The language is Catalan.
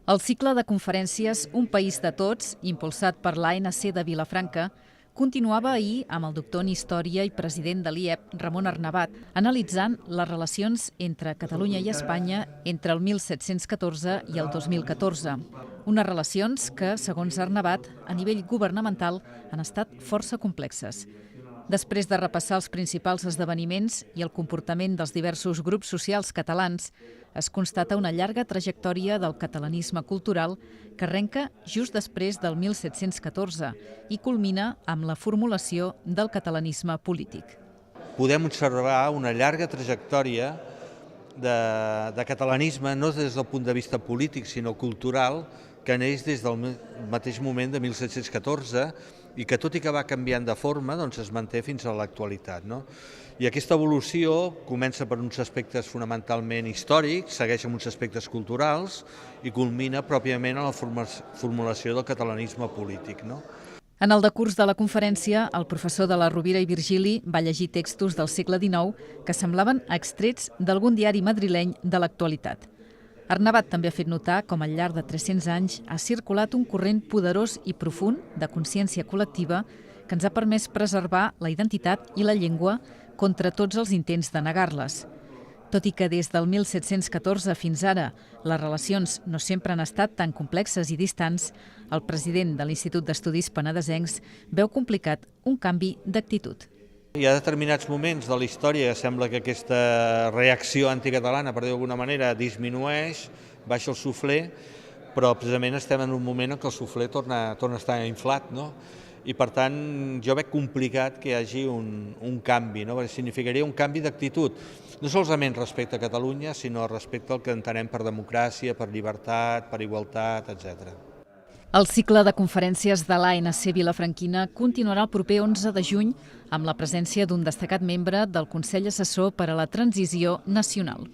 El cicle de conferències Un país de tots, impulsat per l'ANC de Vilafranca, continuava ahir amb el doctor en Història i president de l'IEP, Ramon Arnabat, analitzant les relacions entre Catalunya i Espanya entre el 1714 i el 2014. Unes relacions que, segons Arnabat, a nivell governamental han estat força complexes. Després de repassar els principals esdeveniments i el comportament dels diversos grups socials catalans, es constata una llarga trajectòria del catalanisme cultural que arrenca just després del 1714 i culmina amb la formulació del catalanisme polític. Podem observar una llarga trajectòria de catalanisme, no des del punt de vista polític, sinó cultural, que neix des del mateix moment de 1714 i que, tot i que va canviant de forma, doncs es manté fins a l'actualitat, no? I aquesta evolució comença per uns aspectes fonamentalment històrics, segueix amb uns aspectes culturals i culmina pròpiament en la formulació del catalanisme polític, no? En el decurs de la conferència, el professor de la Rovira i Virgili va llegir textos del segle XIX que semblaven extrets d'algun diari madrileny de l'actualitat. Arnabat també ha fet notar com al llarg de 300 anys ha circulat un corrent poderós i profund de consciència col·lectiva que ens ha permès preservar la identitat i la llengua contra tots els intents de negar-les. Tot i que des del 1714 fins ara les relacions no sempre han estat tan complexes i distants, el president de l'Institut d'Estudis Penedesencs veu complicat un canvi d'actitud. Hi ha determinats moments de la història que sembla que aquesta reacció anticatalana, per dir d'alguna manera, disminueix, baixa el suflé, però precisament estem en un moment en què el suflé torna a estar inflat, no? I per tant jo veig complicat que hi hagi un canvi, no? Perquè significaria un canvi d'actitud, no solament respecte a Catalunya, sinó respecte al que entenem per democràcia, per llibertat, per igualtat, etc. El cicle de conferències de l'ANC Vilafranquina continuarà el proper 11 de juny amb la presència d'un destacat membre del Consell Assessor per a la Transició Nacional.